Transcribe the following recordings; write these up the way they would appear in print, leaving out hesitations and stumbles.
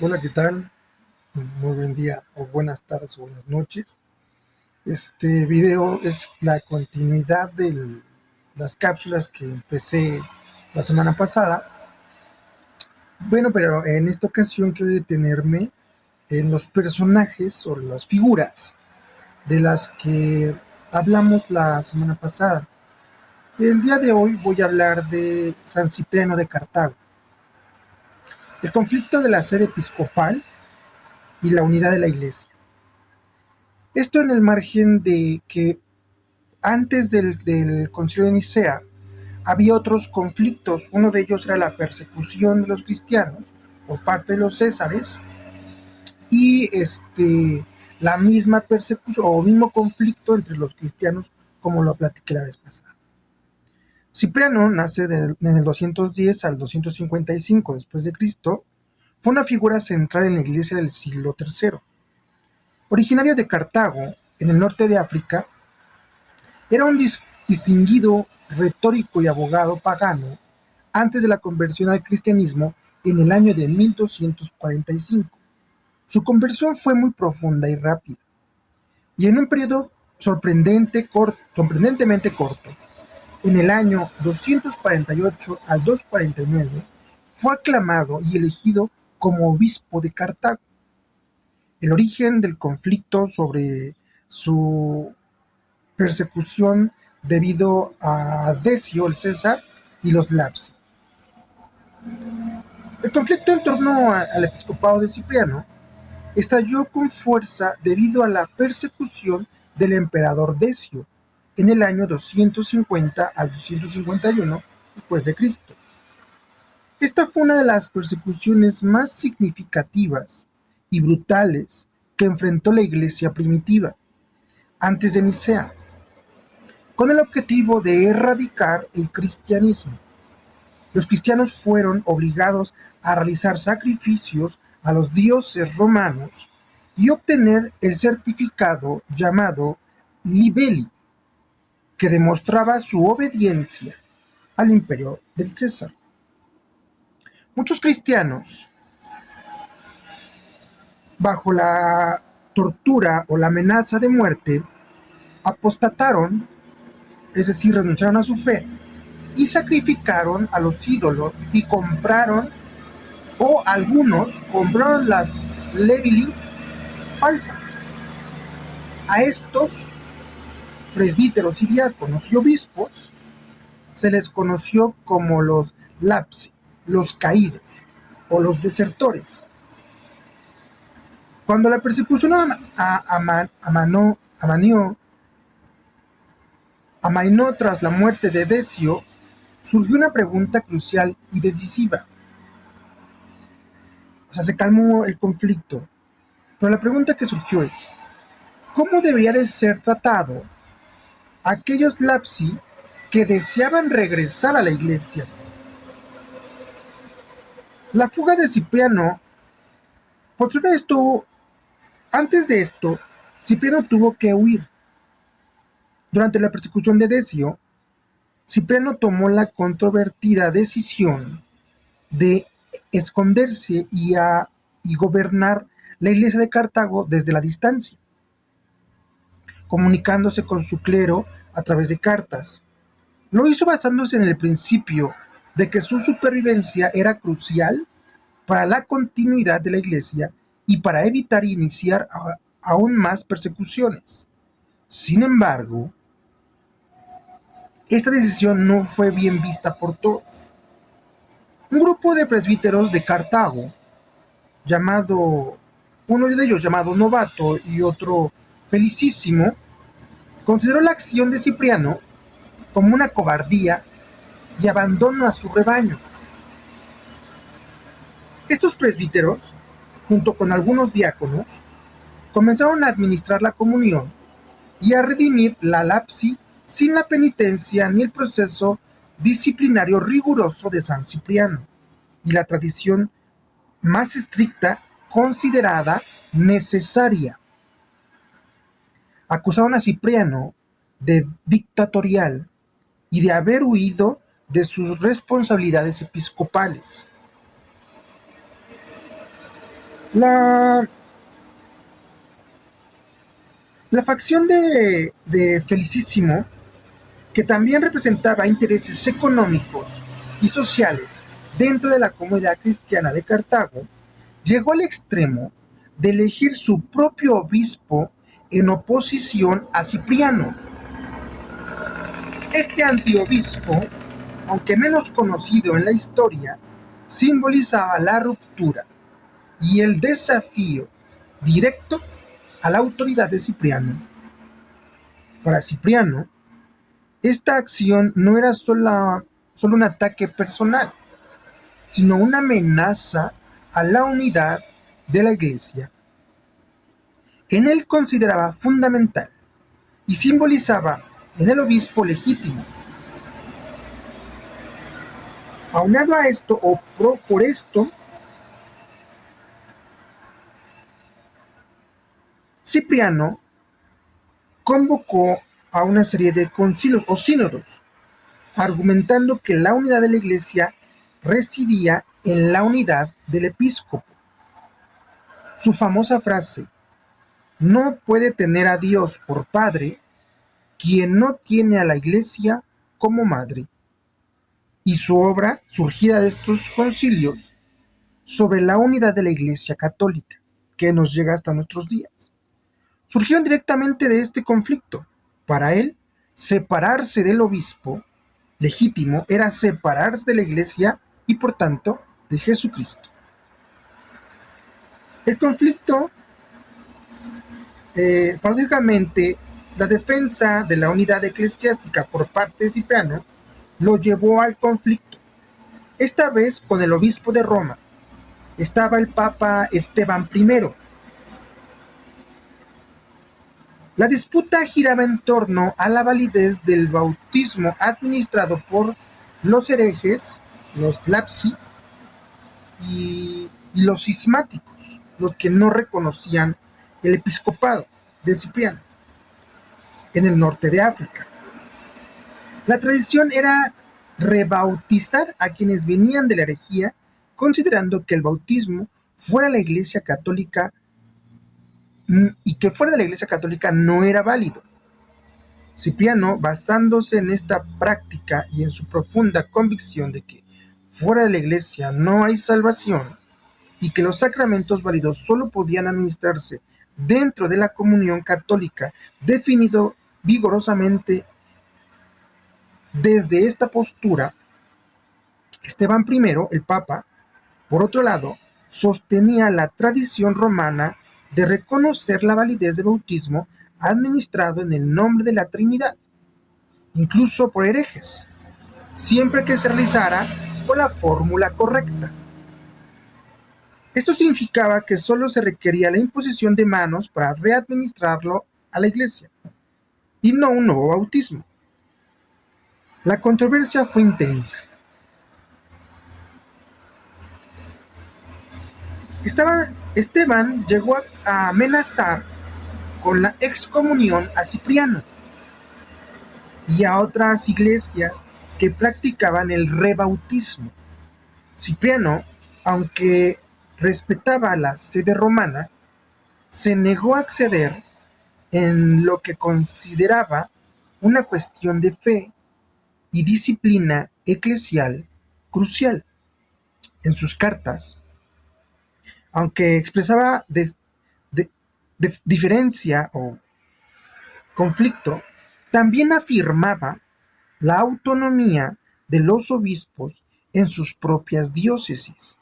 Hola, ¿qué tal? Muy buen día o buenas tardes o buenas noches. Este video es la continuidad de las cápsulas que empecé la semana pasada. Bueno, pero en esta ocasión quiero detenerme en los personajes o las figuras de las que hablamos la semana pasada. El día de hoy voy a hablar de San Cipriano de Cartago, el conflicto de la sede episcopal y la unidad de la iglesia. Esto en el margen de que antes del Concilio de Nicea había otros conflictos. Uno de ellos era la persecución de los cristianos por parte de los césares y la misma persecución o mismo conflicto entre los cristianos, como lo platiqué la vez pasada. Cipriano nace en el 210 al 255 después de Cristo. Fue una figura central en la iglesia del siglo III. Originario de Cartago, en el norte de África, era un distinguido retórico y abogado pagano antes de la conversión al cristianismo en el año de 1245. Su conversión fue muy profunda y rápida, y en un periodo sorprendentemente corto. En el año 248 al 249 fue aclamado y elegido como obispo de Cartago. El origen del conflicto sobre su persecución debido a Decio, el César, y los Lapsi. El conflicto en torno al episcopado de Cipriano estalló con fuerza debido a la persecución del emperador Decio en el año 250 al 251 después de Cristo. Esta fue una de las persecuciones más significativas y brutales que enfrentó la iglesia primitiva antes de Nicea, con el objetivo de erradicar el cristianismo. Los cristianos fueron obligados a realizar sacrificios a los dioses romanos y obtener el certificado llamado libeli, que demostraba su obediencia al imperio del César. Muchos cristianos, bajo la tortura o la amenaza de muerte, apostataron, es decir, renunciaron a su fe y sacrificaron a los ídolos y compraron, o algunos compraron las levilis falsas. A estos presbíteros y diáconos y obispos se les conoció como los lapsi, los caídos o los desertores. Cuando la persecución amainó tras la muerte de Decio, surgió una pregunta crucial y decisiva. O sea, se calmó el conflicto, pero la pregunta que surgió es: ¿cómo debería de ser tratado aquellos lapsi que deseaban regresar a la iglesia? La fuga de Cipriano, posterior a esto, antes de esto, Cipriano tuvo que huir. Durante la persecución de Decio, Cipriano tomó la controvertida decisión de esconderse y gobernar la iglesia de Cartago desde la distancia, comunicándose con su clero a través de cartas. Lo hizo basándose en el principio de que su supervivencia era crucial para la continuidad de la iglesia y para evitar iniciar aún más persecuciones. Sin embargo, esta decisión no fue bien vista por todos. Un grupo de presbíteros de Cartago, llamado, uno de ellos llamado Novato y otro Felicísimo, consideró la acción de Cipriano como una cobardía y abandono a su rebaño. Estos presbíteros, junto con algunos diáconos, comenzaron a administrar la comunión y a redimir la lapsi sin la penitencia ni el proceso disciplinario riguroso de San Cipriano y la tradición más estricta considerada necesaria. Acusaron a Cipriano de dictatorial y de haber huido de sus responsabilidades episcopales. La, la facción de Felicísimo, que también representaba intereses económicos y sociales dentro de la comunidad cristiana de Cartago, llegó al extremo de elegir su propio obispo en oposición a Cipriano. Este antiobispo, aunque menos conocido en la historia, simbolizaba la ruptura y el desafío directo a la autoridad de Cipriano. Para Cipriano, esta acción no era solo un ataque personal, sino una amenaza a la unidad de la Iglesia. En él consideraba fundamental y simbolizaba en el obispo legítimo. Aunado a esto, por esto, Cipriano convocó a una serie de concilios o sínodos, argumentando que la unidad de la Iglesia residía en la unidad del episcopo. Su famosa frase, no puede tener a Dios por padre quien no tiene a la Iglesia como madre. Y su obra, surgida de estos concilios, sobre la unidad de la Iglesia católica, que nos llega hasta nuestros días, surgieron directamente de este conflicto. Para él, separarse del obispo legítimo era separarse de la Iglesia y por tanto de Jesucristo. El conflicto, paradójicamente, la defensa de la unidad eclesiástica por parte de Cipriano lo llevó al conflicto, esta vez con el obispo de Roma. Estaba el Papa Esteban I. La disputa giraba en torno a la validez del bautismo administrado por los herejes, los lapsi y los cismáticos, los que no reconocían el episcopado de Cipriano en el norte de África. La tradición era rebautizar a quienes venían de la herejía, considerando que el bautismo fuera la Iglesia Católica y que fuera de la Iglesia Católica no era válido. Cipriano, basándose en esta práctica y en su profunda convicción de que fuera de la Iglesia no hay salvación y que los sacramentos válidos solo podían administrarse dentro de la comunión católica, definido vigorosamente desde esta postura, Esteban I, el Papa, por otro lado, sostenía la tradición romana de reconocer la validez del bautismo administrado en el nombre de la Trinidad, incluso por herejes, siempre que se realizara con la fórmula correcta. Esto significaba que solo se requería la imposición de manos para readministrarlo a la Iglesia, y no un nuevo bautismo. La controversia fue intensa. Esteban llegó a amenazar con la excomunión a Cipriano y a otras iglesias que practicaban el rebautismo. Cipriano, aunque respetaba la sede romana, se negó a acceder en lo que consideraba una cuestión de fe y disciplina eclesial crucial. En sus cartas, aunque expresaba de diferencia o conflicto, también afirmaba la autonomía de los obispos en sus propias diócesis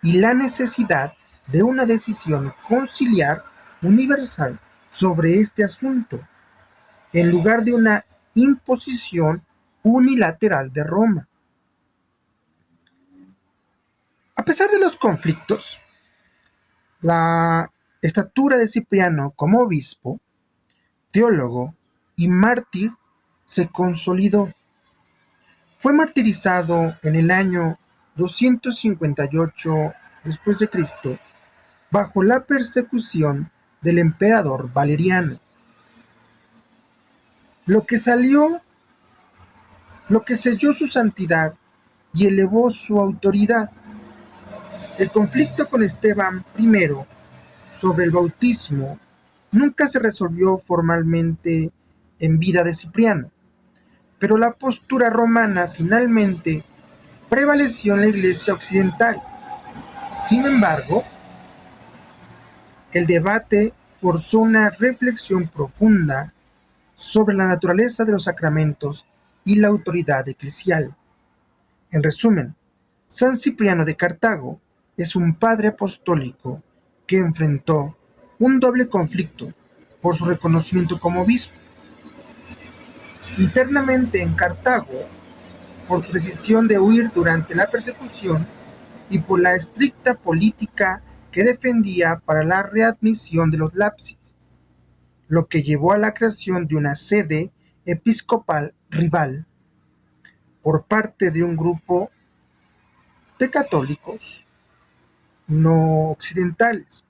y la necesidad de una decisión conciliar universal sobre este asunto, en lugar de una imposición unilateral de Roma. A pesar de los conflictos, la estatura de Cipriano como obispo, teólogo y mártir se consolidó. Fue martirizado en el año 258 después de Cristo bajo la persecución del emperador Valeriano. Lo que selló su santidad y elevó su autoridad. El conflicto con Esteban I sobre el bautismo nunca se resolvió formalmente en vida de Cipriano, pero la postura romana finalmente prevaleció en la Iglesia occidental. Sin embargo, el debate forzó una reflexión profunda sobre la naturaleza de los sacramentos y la autoridad eclesial. En resumen, San Cipriano de Cartago es un padre apostólico que enfrentó un doble conflicto por su reconocimiento como obispo. Internamente en Cartago, por su decisión de huir durante la persecución y por la estricta política que defendía para la readmisión de los lapsis, lo que llevó a la creación de una sede episcopal rival por parte de un grupo de católicos no occidentales,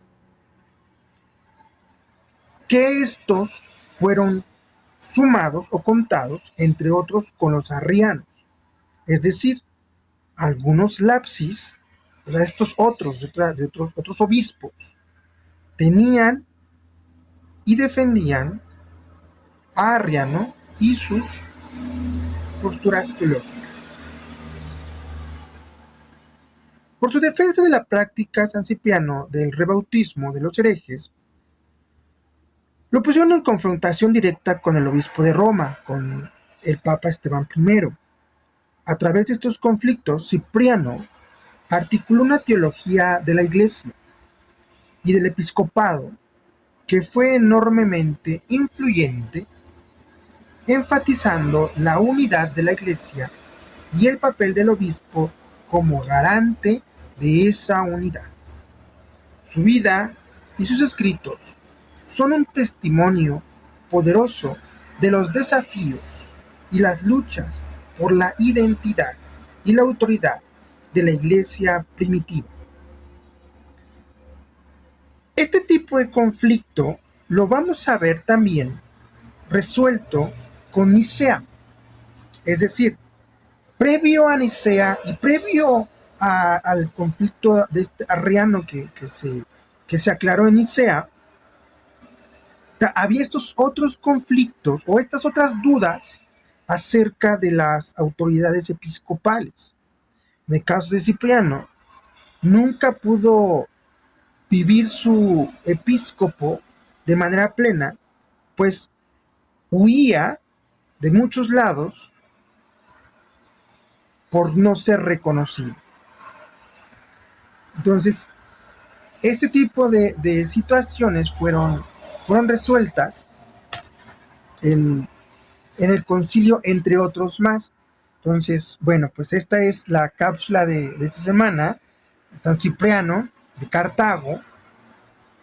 que estos fueron sumados o contados, entre otros, con los arrianos, es decir, algunos lapsis, o sea, estos otros, otros obispos, tenían y defendían a Arriano y sus posturas teológicas. Por su defensa de la práctica San Cipriano del rebautismo de los herejes, lo pusieron en confrontación directa con el obispo de Roma, con el Papa Esteban I. A través de estos conflictos, Cipriano articuló una teología de la Iglesia y del episcopado que fue enormemente influyente, enfatizando la unidad de la Iglesia y el papel del obispo como garante de esa unidad. Su vida y sus escritos son un testimonio poderoso de los desafíos y las luchas por la identidad y la autoridad de la Iglesia primitiva. Este tipo de conflicto lo vamos a ver también resuelto con Nicea, es decir, previo a Nicea y previo al conflicto de este arriano que se aclaró en Nicea, había estos otros conflictos o estas otras dudas acerca de las autoridades episcopales. En el caso de Cipriano, nunca pudo vivir su episcopo de manera plena, pues huía de muchos lados por no ser reconocido. Entonces, este tipo de situaciones fueron resueltas en el concilio, entre otros más. Entonces, bueno, pues esta es la cápsula de esta semana, San Cipriano de Cartago,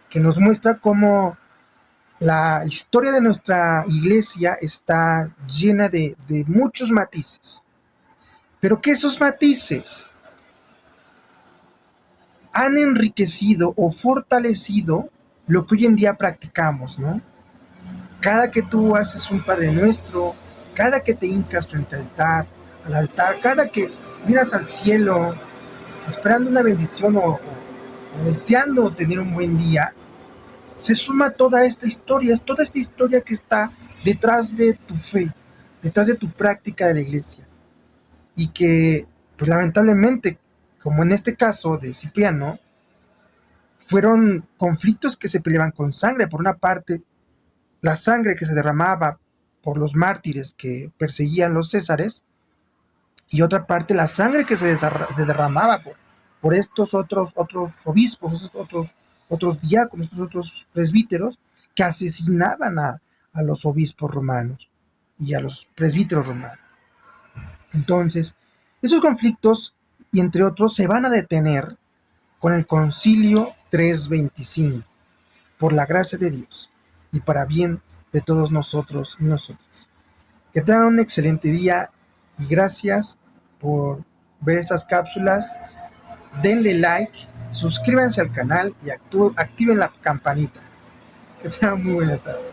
que nos muestra cómo la historia de nuestra iglesia está llena de muchos matices, pero que esos matices han enriquecido o fortalecido lo que hoy en día practicamos, ¿no? Cada que tú haces un Padre Nuestro, cada que te hincas frente al altar, cada que miras al cielo esperando una bendición o deseando tener un buen día, se suma toda esta historia, es toda esta historia que está detrás de tu fe, detrás de tu práctica de la iglesia. Y que, pues lamentablemente, como en este caso de Cipriano, fueron conflictos que se peleaban con sangre. Por una parte, la sangre que se derramaba por los mártires que perseguían los césares, y otra parte, la sangre que se derramaba por estos otros obispos, estos otros diáconos, estos otros presbíteros que asesinaban a los obispos romanos y a los presbíteros romanos. Entonces, esos conflictos, y entre otros, se van a detener con el Concilio 325, por la gracia de Dios y para bien de todos nosotros y nosotras. Que tengan un excelente día y gracias por ver estas cápsulas. Denle like, suscríbanse al canal y activen la campanita. Que tengan muy buena tarde.